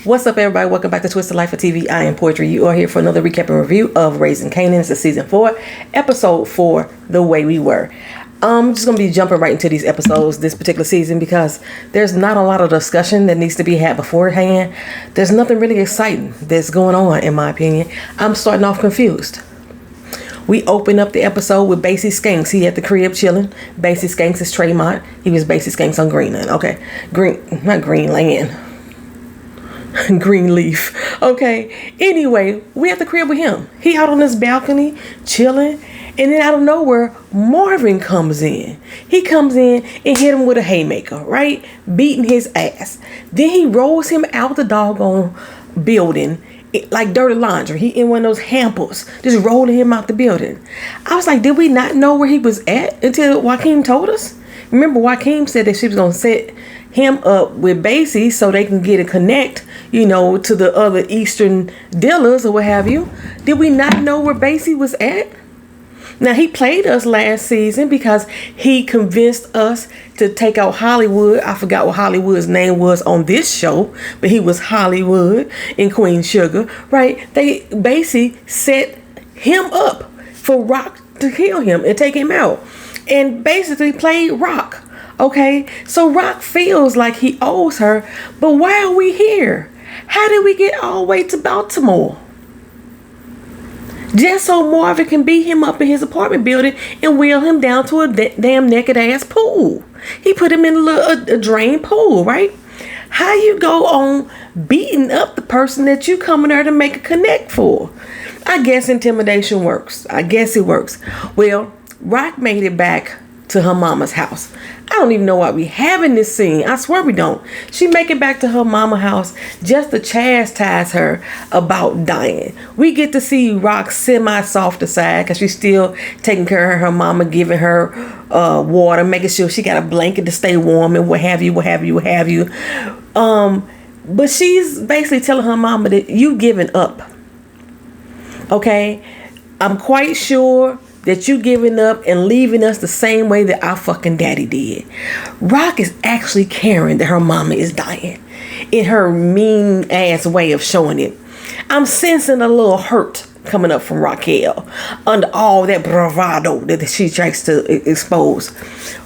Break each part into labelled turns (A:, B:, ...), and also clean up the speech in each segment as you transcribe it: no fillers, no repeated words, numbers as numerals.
A: What's up, everybody? Welcome back to Twisted Life of TV. I am Poetry. You are here for another recap and review of Raising Kanan. It's season 4, episode 4, The Way We Were. I'm just going to be jumping right into these episodes this particular season because there's not a lot of discussion that needs to be had beforehand. There's nothing really exciting that's going on, in my opinion. I'm starting off confused. We open up the episode with Basie Skanks. He at the crib chilling. Basie Skanks is Tremont. He was Basie Skanks on Greenland. Okay. Not Greenland. Greenleaf. Okay. Anyway, we at the crib with him. He out on this balcony chilling. And then out of nowhere, Marvin comes in. He comes in and hit him with a haymaker, right? Beating his ass. Then he rolls him out the doggone building like dirty laundry. He in one of those hampers, just rolling him out the building. I was like, did we not know where he was at until Joaquin told us? Remember, Joaquin said that she was going to set him up with Basie so they can get a connect, to the other Eastern dealers or what have you. Did we not know where Basie was at? Now, he played us last season because he convinced us to take out Hollywood. I forgot what Hollywood's name was on this show, but he was Hollywood in Queen Sugar, right? Basie set him up for Rock to kill him and take him out and basically played Rock. Okay, so Rock feels like he owes her, but why are we here? How did we get all the way to Baltimore? Just so Marvin can beat him up in his apartment building and wheel him down to a damn naked ass pool. He put him in a drain pool, right? How you go on beating up the person that you coming there to make a connect for? I guess intimidation works. I guess it works. Well, Rock made it back to her mama's house. I don't even know why we having this scene. I swear we don't. She make it back to her mama's house just to chastise her about dying. We get to see Rock semi-soft aside because she's still taking care of her mama, giving her water, making sure she got a blanket to stay warm and what have you. But she's basically telling her mama that you giving up. Okay? I'm quite sure that you giving up and leaving us the same way that our fucking daddy did. Rock is actually caring that her mama is dying in her mean ass way of showing it. I'm sensing a little hurt coming up from Raquel under all that bravado that she tries to expose.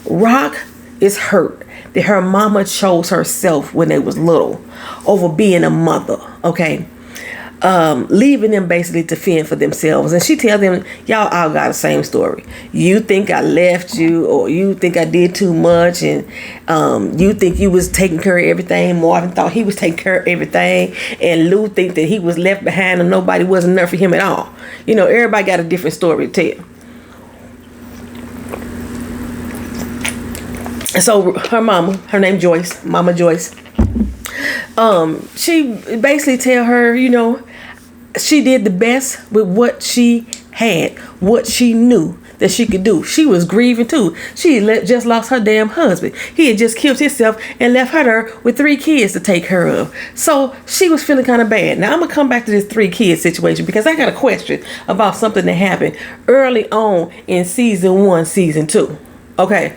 A: Rock is hurt that her mama chose herself when they was little over being a mother, okay? Leaving them basically to fend for themselves. And she tell them, y'all all got the same story. You think I left you, or you think I did too much, and you think you was taking care of everything. Marvin thought he was taking care of everything, and Lou think that he was left behind and nobody wasn't there for him at all. Everybody got a different story to tell. And so her mama, her name Joyce, Mama Joyce, she basically tell her, she did the best with what she had, what she knew that she could do. She was grieving too. She just lost her damn husband. He had just killed himself and left her there with 3 kids to take care of. So she was feeling kind of bad. Now I'm going to come back to this 3 kids situation because I got a question about something that happened early on in season 1, season 2. Okay.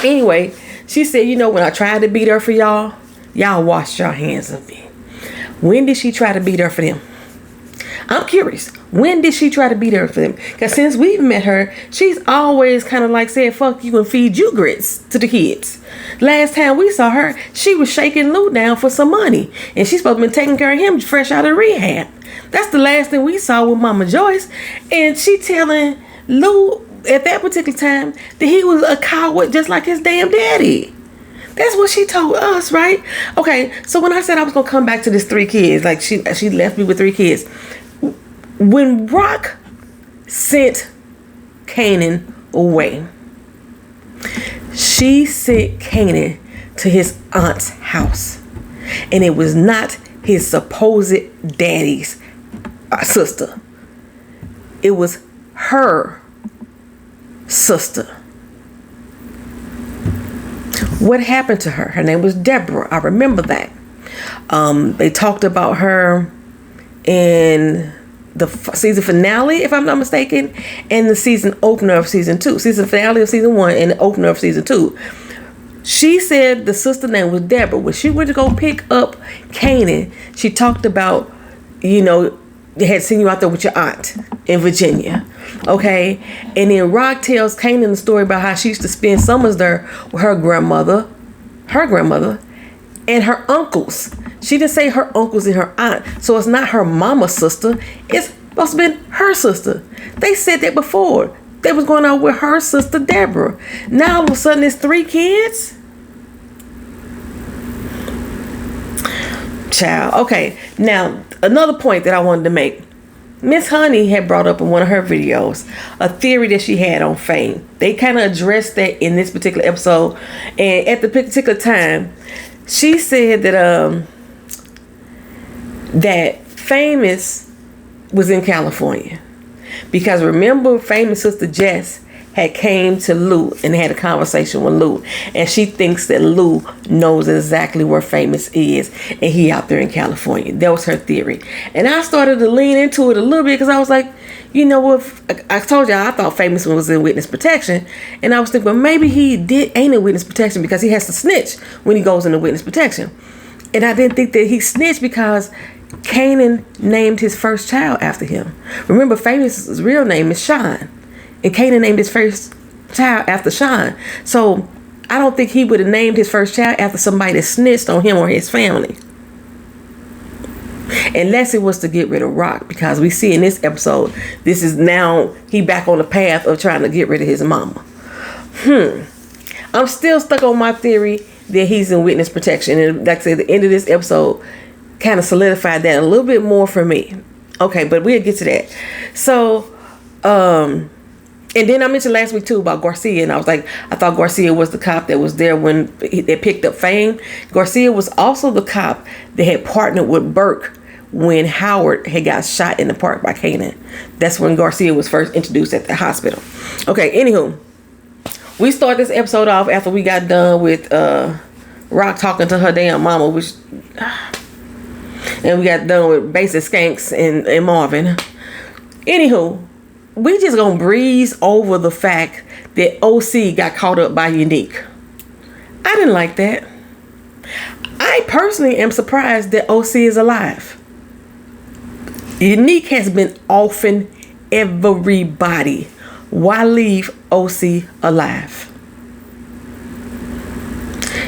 A: Anyway, she said, when I tried to beat her for y'all washed your hands of me. When did she try to beat her for them? I'm curious. When did she try to beat her for them? Because since we've met her, she's always kind of like said, fuck you and feed you grits to the kids. Last time we saw her, she was shaking Lou down for some money. And she's supposed to be taking care of him fresh out of rehab. That's the last thing we saw with Mama Joyce. And she telling Lou at that particular time that he was a coward just like his damn daddy. That's what she told us, right? Okay, so when I said I was going to come back to this 3 kids, like she left me with 3 kids. When Rock sent Kanan away, she sent Kanan to his aunt's house. And it was not his supposed daddy's sister. It was her sister. What happened to her? Her name was Deborah. I remember that. They talked about her in the season finale, if I'm not mistaken, and the season opener of season 2. Season finale of season 1 and the opener of season 2. She said the sister name was Deborah. When she went to go pick up Kanan, she talked about, they had seen you out there with your aunt in Virginia. Okay. And then Rock tells Kanan the story about how she used to spend summers there with her grandmother, and her uncles. She didn't say her uncles and her aunt. So it's not her mama's sister. It's supposed to have been her sister. They said that before. They was going out with her sister, Deborah. Now all of a sudden it's 3 kids? Child. Okay. Now, another point that I wanted to make. Miss Honey had brought up in one of her videos a theory that she had on Fame. They kind of addressed that in this particular episode. And at the particular time, she said that that Famous was in California. Because remember, Famous sister Jess had came to Lou and had a conversation with Lou. And she thinks that Lou knows exactly where Famous is. And he out there in California. That was her theory. And I started to lean into it a little bit because I was like, you know what? I told you I thought Famous was in witness protection. And I was thinking, well, maybe he ain't in witness protection because he has to snitch when he goes into witness protection. And I didn't think that he snitched because Kanan named his first child after him. Remember, Famous's real name is Sean. And Kanan named his first child after Sean. So I don't think he would have named his first child after somebody that snitched on him or his family. Unless it was to get rid of Rock. Because we see in this episode, this is now he back on the path of trying to get rid of his mama. I'm still stuck on my theory that he's in witness protection. And like I said, the end of this episode kind of solidified that a little bit more for me. Okay, but we'll get to that. So, and then I mentioned last week too about Garcia, and I was like, I thought Garcia was the cop that was there when they picked up Fame. Garcia was also the cop that had partnered with Burke when Howard had got shot in the park by Kanan. That's when Garcia was first introduced at the hospital. Okay, anywho, we start this episode off after we got done with Rock talking to her damn mama, which... And we got done with basic skanks and Marvin. Anywho, we just gonna breeze over the fact that OC got caught up by Unique. I didn't like that. I personally am surprised that OC is alive. Unique has been offing everybody. Why leave OC alive?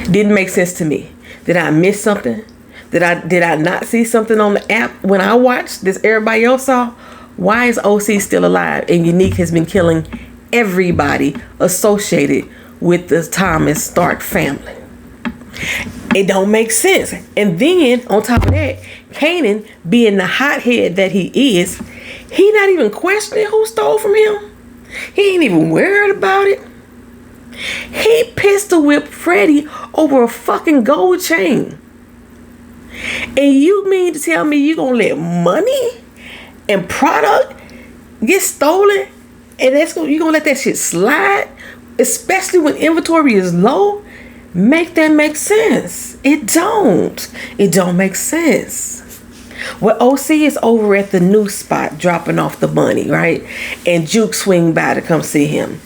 A: Didn't make sense to me. Did I miss something? Did I not see something on the app when I watched this everybody else saw? Why is OC still alive and Unique has been killing everybody associated with the Thomas Stark family? It don't make sense. And then on top of that, Kanan, being the hothead that he is, he not even questioning who stole from him. He ain't even worried about it. He pistol whipped Freddie over a fucking gold chain. And you mean to tell me you gonna let money and product get stolen and you gonna let that shit slide, especially when inventory is low? Make that make sense. It don't make sense. Well, OC is over at the new spot dropping off the money, right? And Juke swing by to come see him,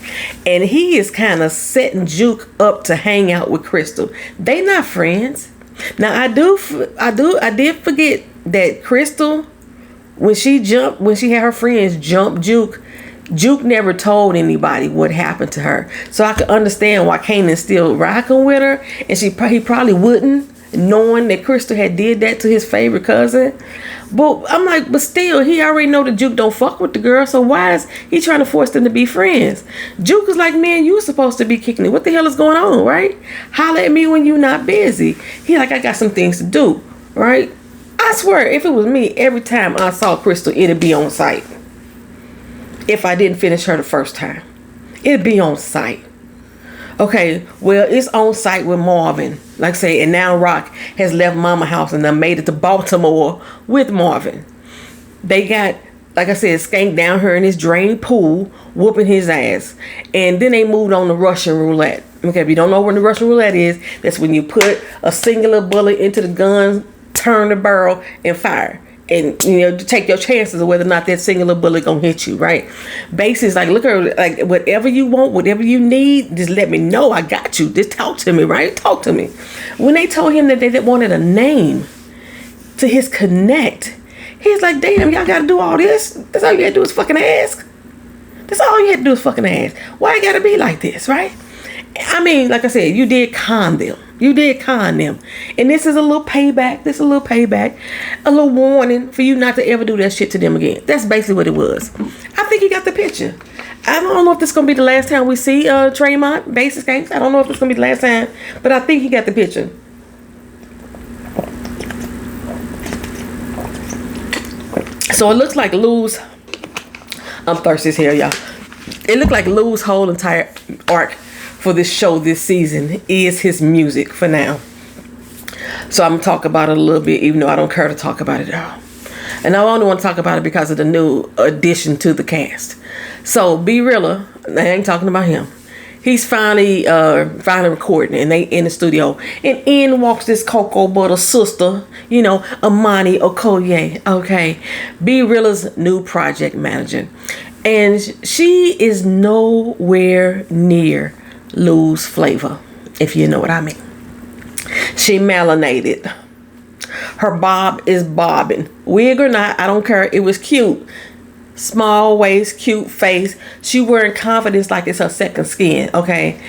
A: and he is kind of setting Juke up to hang out with Crystal. They not friends. Now I did forget that Crystal, when she had her friends jump Juke never told anybody what happened to her. So I could understand why Kanan's still rocking with her, and he probably wouldn't, knowing that Crystal had did that to his favorite cousin. But I'm like, but still, he already know that Juke don't fuck with the girl, so why is he trying to force them to be friends? Juke is like, man, you were supposed to be kicking it. What the hell is going on, right? Holler at me when you're not busy. He like, I got some things to do, right? I swear, if it was me, every time I saw Crystal, it'd be on site. If I didn't finish her the first time, it'd be on site. Okay, well, it's on site with Marvin, like I say, and now Rock has left Mama house and then made it to Baltimore with Marvin. They got, like I said, Skank down here in his drain pool, whooping his ass. And then they moved on to Russian roulette. Okay, if you don't know what the Russian roulette is, that's when you put a singular bullet into the gun, turn the barrel, and fire. and to take your chances of whether or not that singular bullet gonna hit you, right? Basically, it's like, look at her, like, whatever you want, whatever you need, just let me know. I got you. Just talk to me, right? Talk to me. When they told him that they wanted a name to his connect, he's like, damn, y'all gotta do all this? That's all you gotta do is fucking ask? That's all you had to do is fucking ask. Why it gotta be like this, right? I mean, like I said, you did con them. You did con them. And this is a little payback. This is a little payback. A little warning for you not to ever do that shit to them again. That's basically what it was. I think he got the picture. I don't know if this is going to be the last time we see Tremont, basis case. I don't know if it's going to be the last time. But I think he got the picture. So it looks like Lou's... I'm thirsty as hell, y'all. It looked like Lou's whole entire arc for this show this season is his music for now. So I'm going to talk about it a little bit, even though I don't care to talk about it at all. And I only want to talk about it because of the new addition to the cast. So B Rilla, I ain't talking about him. He's finally recording, and they in the studio. And in walks this cocoa butter sister, Amani Okoye. Okay, B Rilla's new project manager. And she is nowhere near Lou's flavor, if you know what I mean. She melanated. Her bob is bobbing. Wig or not, I don't care. It was cute. Small waist, cute face. She wearing confidence like it's her second skin, okay?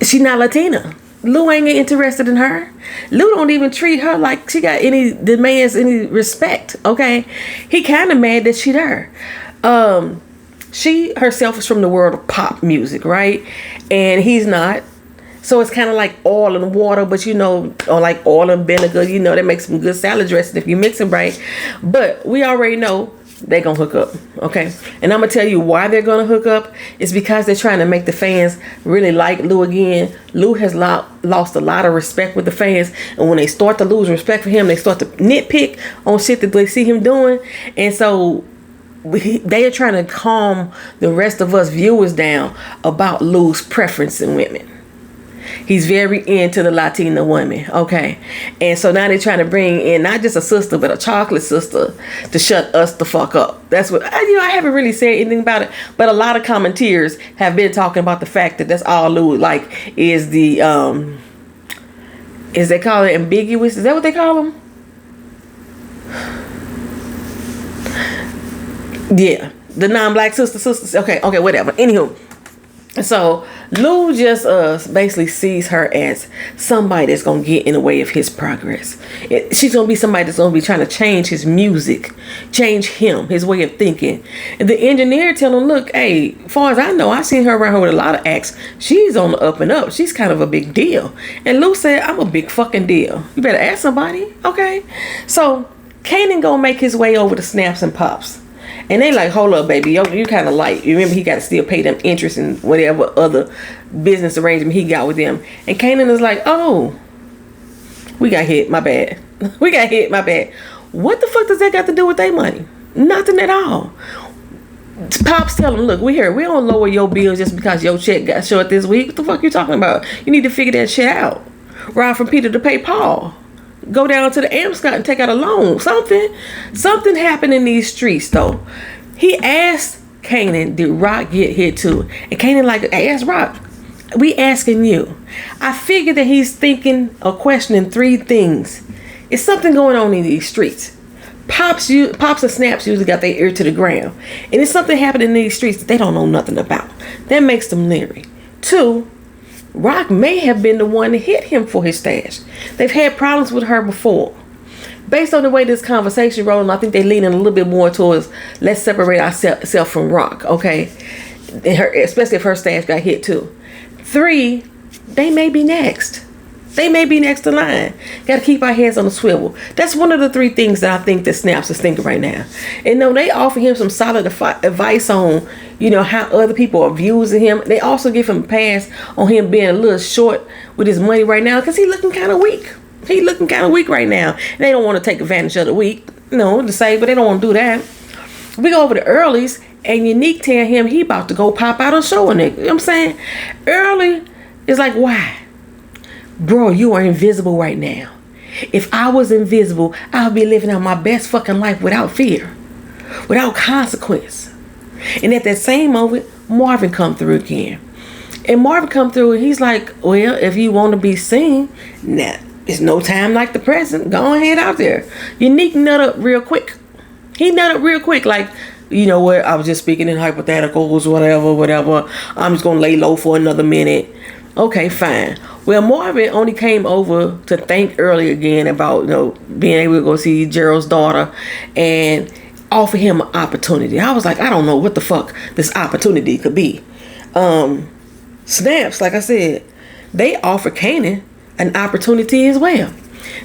A: She not Latina. Lou ain't interested in her. Lou don't even treat her like she got any demands, any respect, okay? He kind of mad that she there. She herself is from the world of pop music, right? And he's not. So it's kind of like oil and water, but or like oil and vinegar, that makes some good salad dressing if you mix it right. But we already know they're going to hook up, okay? And I'm going to tell you why they're going to hook up. It's because they're trying to make the fans really like Lou again. Lou has lost a lot of respect with the fans. And when they start to lose respect for him, they start to nitpick on shit that they see him doing. And so they are trying to calm the rest of us viewers down about Lou's preference in women. He's very into the Latina women, okay? And so now they're trying to bring in not just a sister, but a chocolate sister to shut us the fuck up. That's what, I haven't really said anything about it, but a lot of commenters have been talking about the fact that that's all Lou like is the, is they call it ambiguous? Is that what they call them? Yeah, the non-black sisters. Okay, whatever. Anywho. So Lou just basically sees her as somebody that's going to get in the way of his progress. She's going to be somebody that's going to be trying to change his music, change him, his way of thinking. And the engineer tell him, look, hey, as far as I know, I've seen her around here with a lot of acts. She's on the up and up. She's kind of a big deal. And Lou said, I'm a big fucking deal. You better ask somebody, okay? So Kanan going to make his way over to Snaps and Pops. And they like, hold up, baby, you kind of light. You remember he got to still pay them interest in whatever other business arrangement he got with them. And Kanan is like, oh, we got hit, my bad. We got hit, my bad. What the fuck does that got to do with their money? Nothing at all. Pops tell him, look, we don't lower your bills just because your check got short this week. What the fuck you talking about? You need to figure that shit out. Ride from Peter to pay Paul. Go down to the Amscot and take out a loan. Something happened in these streets, though. He asked Kanan, did Rock get hit too? And Kanan like, hey, ask Rock. We asking you. I figured that he's thinking or questioning three things. It's something going on in these streets. Pops and Snaps usually got their ear to the ground. And it's something happening in these streets that they don't know nothing about. That makes them leery. 2, Rock may have been the one that hit him for his stash. They've had problems with her before. Based on the way this conversation rolling, I think they're leaning a little bit more towards let's separate ourselves from Rock, okay? Especially if her stash got hit too. 3, they may be next. They may be next in line. Got to keep our heads on the swivel. That's one of the 3 things that I think that Snaps is thinking right now. And no, they offer him some solid advice on, how other people are viewing him. They also give him a pass on him being a little short with his money right now because he's looking kind of weak. He's looking kind of weak right now. And they don't want to take advantage of the weak. To say, but they don't want to do that. We go over to Early's and Unique tell him he about to go pop out on show a nigga. You know what I'm saying? Early is like, why? Bro, you are invisible right now. If I was invisible, I would be living out my best fucking life without fear, without consequence. And at that same moment, Marvin come through again. And Marvin come through and he's like, well, if you want to be seen, nah, it's no time like the present. Go ahead out there. Unique nut up real quick. He nut up real quick. Like, you know what? I was just speaking in hypotheticals, whatever. I'm just going to lay low for another minute. Okay, fine. Well, Marvin only came over to thank early again about, you know, being able to go see Gerald's daughter and offer him an opportunity. I was like, I don't know what the fuck this opportunity could be. Snaps, like I said, they offer Kanan an opportunity as well.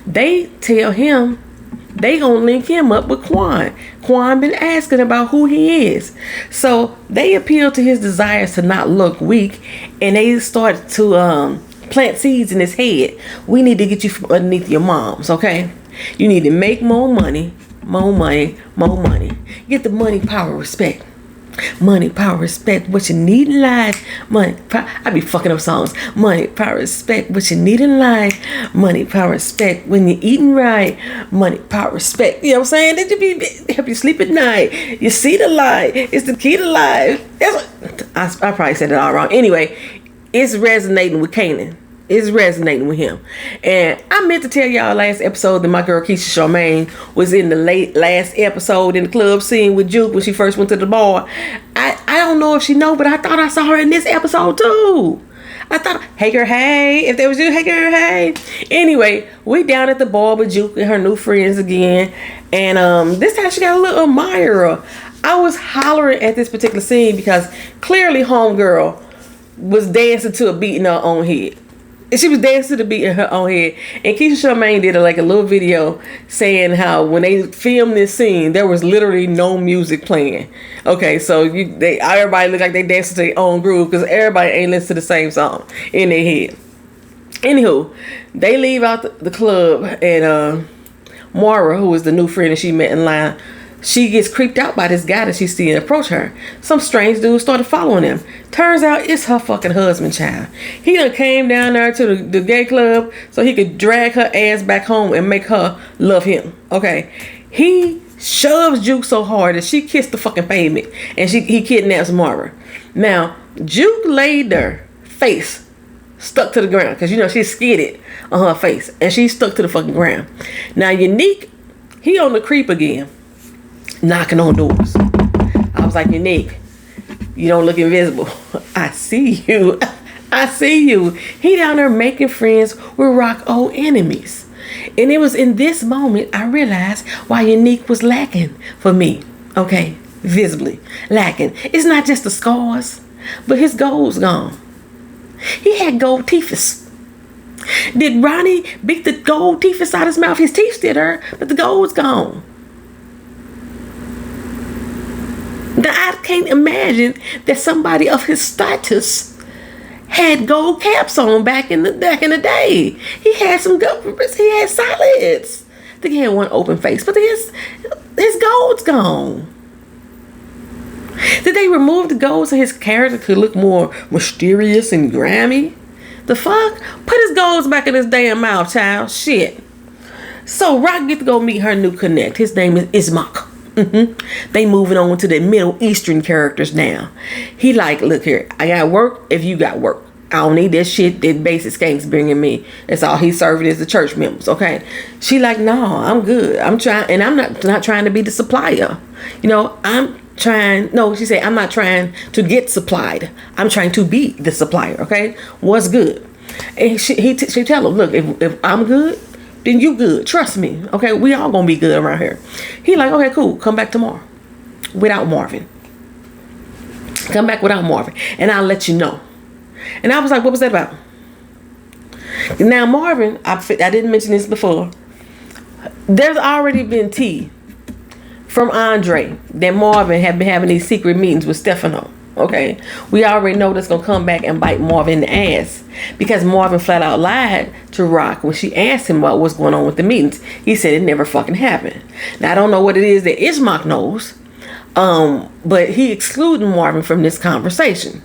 A: They tell him they gonna link him up with Quan. Quan been asking about who he is. So they appeal to his desires to not look weak, and they start to plant seeds in his head. We need to get you from underneath your moms, okay? You need to make more money. Get the money, power, respect. Money, power, respect, what you need in life. Money, power. I be fucking up songs. Money, power, respect, what you need in life. Money, power, respect, when you're eating right. Money, power, respect. You know what I'm saying? That you help you sleep at night. You see the light. It's the key to life. I probably said it all wrong. Anyway, it's resonating with Kanan. It's resonating with him. And I meant to tell y'all last episode that my girl Keisha Charmaine was in the last episode in the club scene with Juke when she first went to the bar. I don't know if she know, but I thought I saw her in this episode too. I thought, hey girl, hey. If that was you, hey girl, hey. Anyway, we down at the bar with Juke and her new friends again. And this time she got a little admirer. I was hollering at this particular scene because clearly homegirl was dancing to a beat in her own head. She was dancing to the beat in her own head. And Keisha Charmaine did a little video saying how when they filmed this scene, there was literally no music playing. Okay, so everybody looked like they danced to their own groove because everybody ain't listening to the same song in their head. Anywho, they leave out the club, and Mara, who was the new friend that she met in line, she gets creeped out by this guy that she's seeing approach her. Some strange dude started following him. Turns out it's her fucking husband, child. He done came down there to the gay club so he could drag her ass back home and make her love him. Okay. He shoves Juke so hard that she kissed the fucking pavement, and he kidnaps Mara. Now, Juke laid there, face stuck to the ground, because you know she's skidded on her face, and she's stuck to the fucking ground. Now, Unique, he on the creep again, knocking on doors. I was like, Unique, you don't look invisible. I see you. I see you. He down there making friends with Rock old enemies. And it was in this moment I realized why Unique was lacking for me. Okay, visibly lacking. It's not just the scars, but his gold's gone. He had gold teeth. Did Ronnie beat the gold teeth out of his mouth? His teeth still hurt, but the gold's gone. Now, I can't imagine that somebody of his status had gold caps on back in the day. He had some governments. He had solids. I think he had one open face, but his gold's gone. Did they remove the gold so his character could look more mysterious and grimy? The fuck? Put his golds back in his damn mouth, child. Shit. So Rock get to go meet her new connect. His name is Ismak. They moving on to the Middle Eastern characters now. He like, look here, I got work if you got work. I don't need that shit that basic skanks bringing me. That's all he's serving is the church members, okay? She like, no, I'm good. I'm trying, and I'm not trying to be the supplier. You know, she said, I'm not trying to get supplied. I'm trying to be the supplier, okay? What's good? And she tell him, look, if I'm good, then you good. Trust me. Okay, we all gonna be good around here. He like, okay, cool. Come back tomorrow. Without Marvin. Come back without Marvin. And I'll let you know. And I was like, what was that about? Now Marvin, I didn't mention this before. There's already been tea from Andre that Marvin had been having these secret meetings with Stefano. Okay, we already know that's gonna come back and bite Marvin in the ass, because Marvin flat out lied to Rock when she asked him about what's going on with the meetings. He said it never fucking happened. Now I don't know what it is that Ismak knows, but he excluded Marvin from this conversation.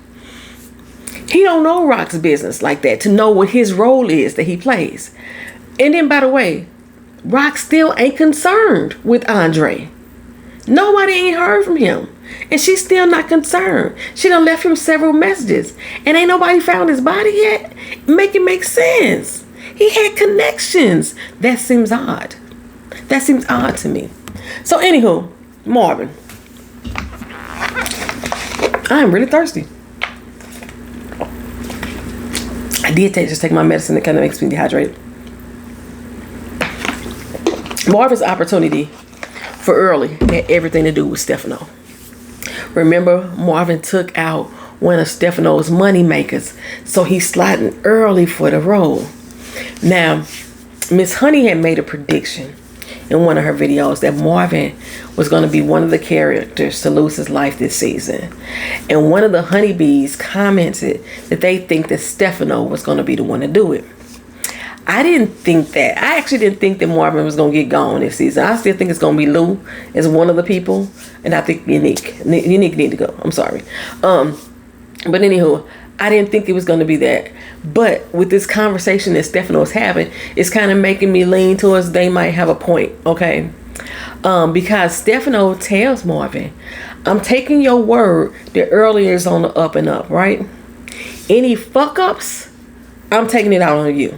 A: He don't know Rock's business like that to know what his role is that he plays. And then, by the way, Rock still ain't concerned with Andre. Nobody ain't heard from him. And she's still not concerned. She done left him several messages. And ain't nobody found his body yet. Make it make sense. He had connections. That seems odd. That seems odd to me. So anywho, Marvin. I'm really thirsty. I did just take my medicine. It kind of makes me dehydrated. Marvin's opportunity for early had everything to do with Stefano. Remember, Marvin took out one of Stefano's money makers, so he's sliding early for the role. Now, Miss Honey had made a prediction in one of her videos that Marvin was going to be one of the characters to lose his life this season. And one of the honeybees commented that they think that Stefano was going to be the one to do it. I didn't think that. I actually didn't think that Marvin was going to get gone this season. I still think it's going to be Lou as one of the people. And I think Unique need to go. I'm sorry. But anywho, I didn't think it was going to be that. But with this conversation that Stefano is having, it's kind of making me lean towards they might have a point. Okay. Because Stefano tells Marvin, I'm taking your word that earlier is on the up and up, right? Any fuck ups, I'm taking it out on you.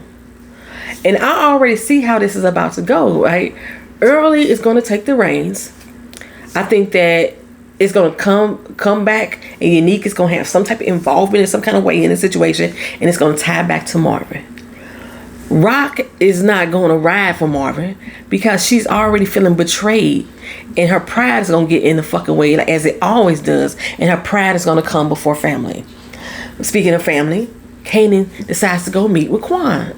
A: And I already see how this is about to go, right? Early is going to take the reins. I think that it's going to come back, and Unique is going to have some type of involvement in some kind of way in the situation, and it's going to tie back to Marvin. Rock is not going to ride for Marvin because she's already feeling betrayed, and her pride is going to get in the fucking way, like, as it always does, and her pride is going to come before family. Speaking of family, Kanan decides to go meet with Quan.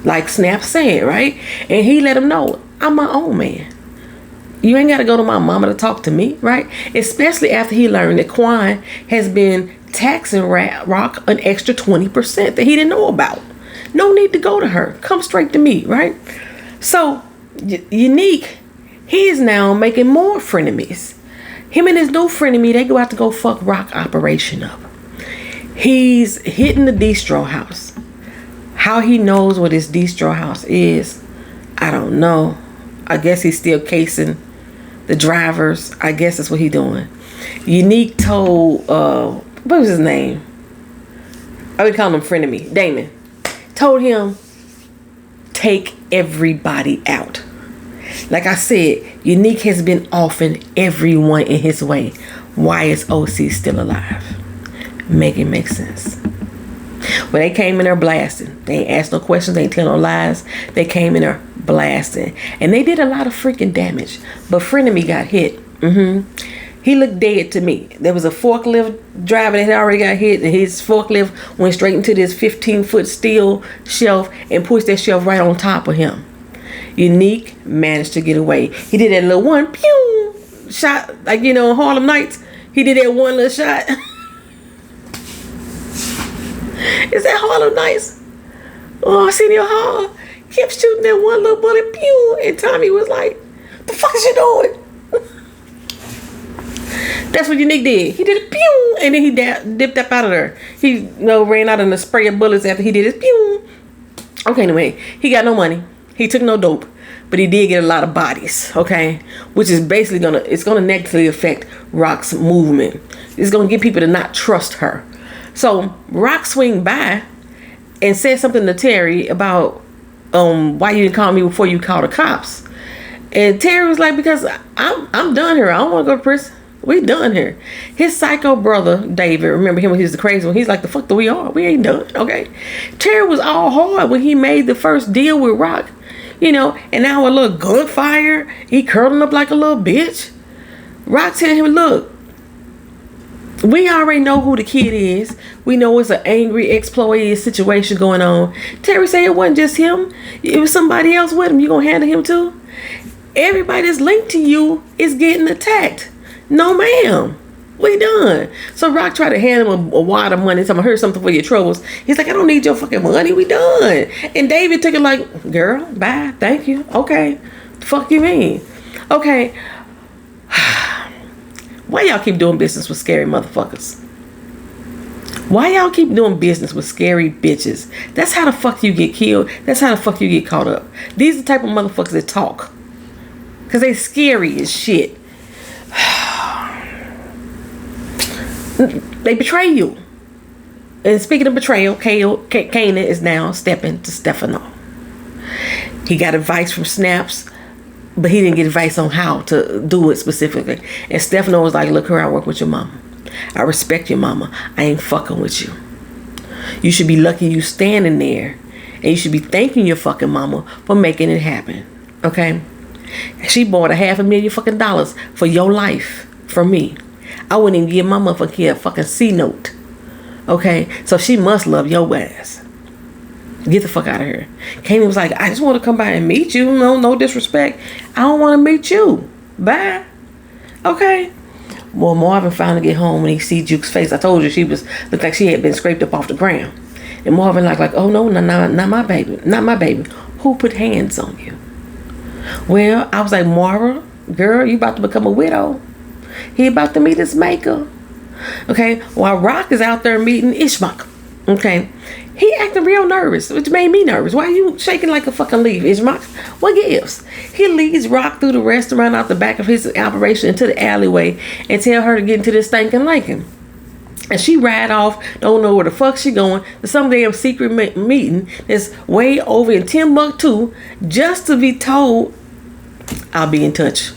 A: Like Snap said, right? And he let him know, I'm my own man. You ain't got to go to my mama to talk to me, right? Especially after he learned that Quan has been taxing Rock an extra 20% that he didn't know about. No need to go to her. Come straight to me, right? So, Unique, he is now making more frenemies. Him and his new frenemy, they go out to go fuck Rock operation up. He's hitting the distro house. How he knows what his distro house is, I don't know. I guess he's still casing the drivers. I guess that's what he's doing. Unique told, what was his name? I would call him frenemy, Damon. Told him, take everybody out. Like I said, Unique has been offing everyone in his way. Why is OC still alive? Make it make sense. When they came in there blasting, they ain't asked no questions, they ain't tell no lies. They came in there blasting. And they did a lot of freaking damage. But Frenemy got hit. He looked dead to me. There was a forklift driver that had already got hit, and his forklift went straight into this 15-foot steel shelf and pushed that shelf right on top of him. Unique managed to get away. He did that little one, pew, shot, like, you know, Harlem Nights. He did that one little shot. Is that Harlem Nights? Oh, Senior Hall kept shooting that one little bullet, pew, and Tommy was like, the fuck is you doing? That's what Unique did. He did it, pew, and then he dipped up out of there. He, ran out in the spray of bullets after he did his pew. Okay, anyway, he got no money. He took no dope, but he did get a lot of bodies, okay? Which is basically it's gonna negatively affect Rock's movement. It's gonna get people to not trust her. So Rock swing by and said something to Terry about why you didn't call me before you called the cops. And Terry was like, because I'm done here. I don't want to go to prison. We done here. His psycho brother, David, remember him when he was the crazy one? He's like, the fuck do we are? We ain't done, okay? Terry was all hard when he made the first deal with Rock, and now a little gunfire, he curling up like a little bitch. Rock telling him, look, we already know who the kid is. We know it's an angry exploited situation going on. Terry said it wasn't just him. It was somebody else with him. You gonna handle him too? Everybody that's linked to you is getting attacked. No, ma'am. We done. So Rock tried to hand him a wad of money. So I heard something for your troubles. He's like, I don't need your fucking money. We done. And David took it like, girl, bye. Thank you. Okay. The fuck you mean? Okay. Why y'all keep doing business with scary motherfuckers? Why y'all keep doing business with scary bitches? That's how the fuck you get killed. That's how the fuck you get caught up. These are the type of motherfuckers that talk. Because they scary as shit. They betray you. And speaking of betrayal, Kanan is now stepping to Stefano. He got advice from Snaps, but he didn't get advice on how to do it specifically. And Stefano was like, look here, I work with your mama. I respect your mama. I ain't fucking with you. You should be lucky you standing there. And you should be thanking your fucking mama for making it happen. Okay? She bought $500,000 fucking dollars for your life from me. I wouldn't even give my motherfucking kid a fucking C note. Okay? So she must love your ass. Get the fuck out of here. Kanan was like, I just want to come by and meet you. No disrespect. I don't want to meet you. Bye. Okay? Well, Marvin finally get home when he see Juke's face. I told you looked like she had been scraped up off the ground. And Marvin like, oh no, not my baby. Not my baby. Who put hands on you? Well, I was like, Marvin, girl, you about to become a widow. He about to meet his maker. Okay? While Rock is out there meeting Ishmak. Okay? He acting real nervous, which made me nervous. Why are you shaking like a fucking leaf, Ishmak? What gives? He leads Rock through the restaurant out the back of his operation into the alleyway and tell her to get into this stinking Lincoln. And she ride off, don't know where the fuck she going, to some damn secret meeting that's way over in Timbuktu just to be told, I'll be in touch.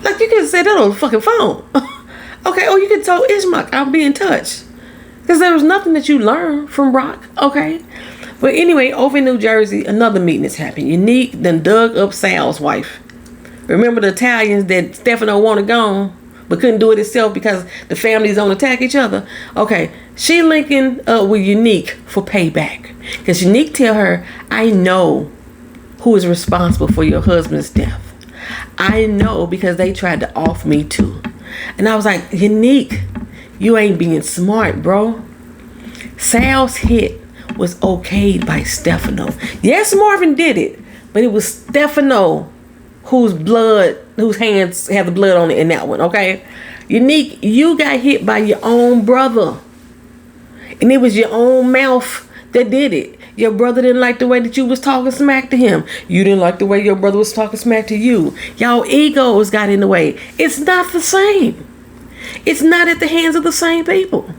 A: Like, you can say that on the fucking phone. Okay, or you can tell Ishmak, I'll be in touch. Because there was nothing that you learned from Rock, okay? But anyway, over in New Jersey, another meeting has happened. Unique done dug up Sal's wife. Remember the Italians that Stefano wanted gone, but couldn't do it itself because the families don't attack each other? Okay, she linking up with Unique for payback. Because Unique tell her, I know who is responsible for your husband's death. I know because they tried to off me too. And I was like, Unique, you ain't being smart, bro. Sal's hit was okayed by Stefano. Yes, Marvin did it, but it was Stefano whose hands had the blood on it in that one, okay? Unique, you got hit by your own brother. And it was your own mouth that did it. Your brother didn't like the way that you was talking smack to him. You didn't like the way your brother was talking smack to you. Y'all egos got in the way. It's not the same. It's not at the hands of the same people.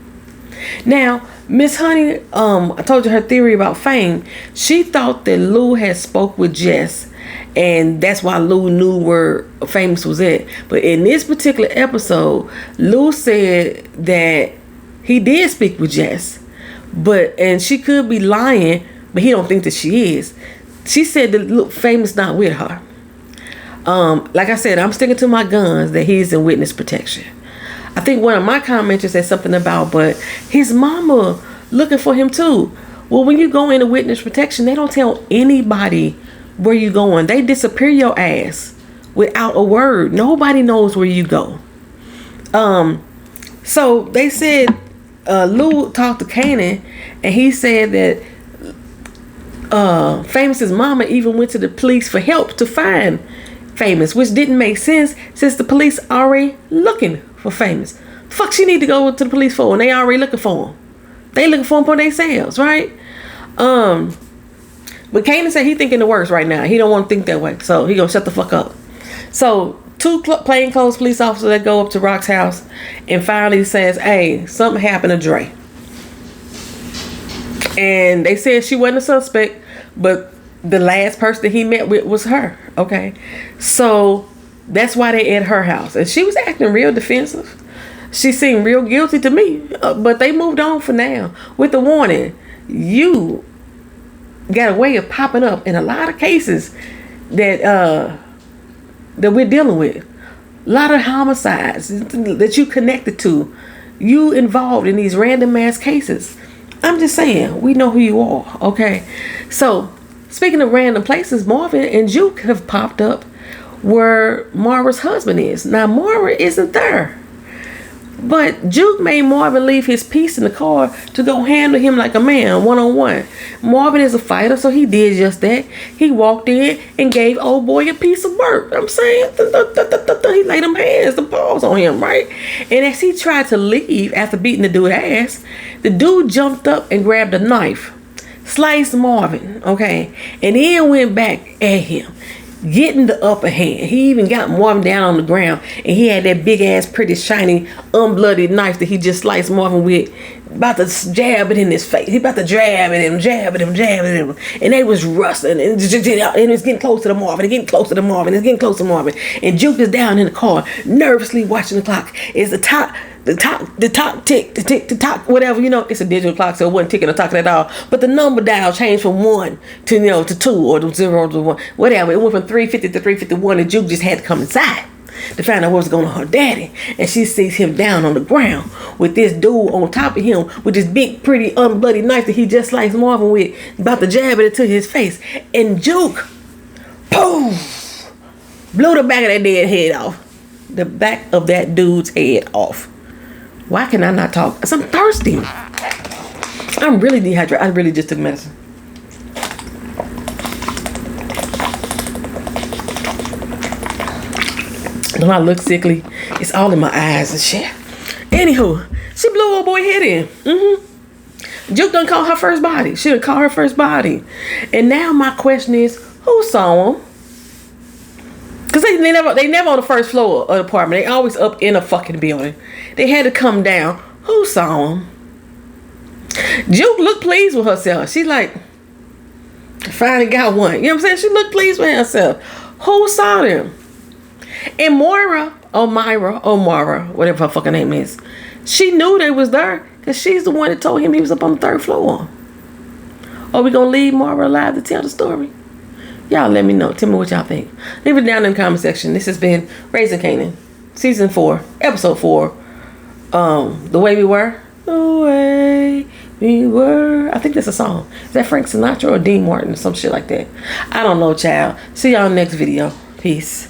A: Now, Miss Honey, I told you her theory about Fame. She thought that Lou had spoke with Jess, and that's why Lou knew where Famous was at. But in this particular episode, Lou said that he did speak with Jess, and she could be lying, but he don't think that she is. She said that look, Famous not with her. Like I said, I'm sticking to my guns that he's in witness protection. I think one of my commenters said something about, but his mama looking for him too. Well, when you go into witness protection, they don't tell anybody where you going. They disappear your ass without a word. Nobody knows where you go. So they said Lou talked to Kanan, and he said that Famous's mama even went to the police for help to find Famous, which didn't make sense since the police already looking for Famous. Fuck she need to go to the police for, and they already looking for him. They looking for him for themselves, right? But Kanan said he thinking the worst right now. He don't want to think that way, so he gonna shut the fuck up. So two plainclothes police officers that go up to Rock's house and finally says, hey, something happened to Dre. And they said she wasn't a suspect, but the last person he met with was her. Okay, so that's why they at her house, and she was acting real defensive. She seemed real guilty to me, but they moved on for now with the warning: you got a way of popping up in a lot of cases that we're dealing with. A lot of homicides that you connected to, you involved in these random ass cases. I'm just saying, we know who you are. Okay, so. Speaking of random places, Marvin and Juke have popped up where Mara's husband is. Now, Mara isn't there. But Juke made Marvin leave his piece in the car to go handle him like a man, one-on-one. Marvin is a fighter, so he did just that. He walked in and gave old boy a piece of work. I'm saying, he laid them hands, the paws on him, right? And as he tried to leave after beating the dude's ass, the dude jumped up and grabbed a knife, sliced Marvin, okay, and then went back at him, getting the upper hand. He even got Marvin down on the ground, and he had that big ass, pretty shiny, unbloodied knife that he just sliced Marvin with, about to jab it in his face. He about to jab at him, and they was rustling, and it's getting close to the Marvin, it's getting close to the Marvin, it's getting close to Marvin, and Juke is down in the car, nervously watching the clock. Is the tick, whatever, it's a digital clock, so it wasn't ticking or talking at all. But the number dial changed from 1 to, to 2 or to 0 to 1, whatever. It went from 350 to 351, and Juke just had to come inside to find out what was going on with her daddy. And she sees him down on the ground with this dude on top of him with this big, pretty, unbloody knife that he just sliced Marvin with, about to jab it into his face. And Juke, poof, blew the back of that dead head off. The back of that dude's head off. Why can I not talk? 'Cause I'm thirsty. I'm really dehydrated. I really just took medicine. Don't I look sickly? It's all in my eyes and shit. Anywho, she blew old boy head in. Juke done caught her first body. She done caught her first body. And now my question is, who saw him? Because they never on the first floor of the apartment. They always up in a fucking building. They had to come down. Who saw him? Juke looked pleased with herself. She like, finally got one. You know what I'm saying? She looked pleased with herself. Who saw them? And Moira, whatever her fucking name is, she knew they was there because she's the one that told him he was up on the 3rd floor. Are we going to leave Moira alive to tell the story? Y'all let me know. Tell me what y'all think. Leave it down in the comment section. This has been Raising Kanan, Season 4, Episode 4. The Way We Were. The Way We Were. I think that's a song. Is that Frank Sinatra or Dean Martin or some shit like that? I don't know, child. See y'all next video. Peace.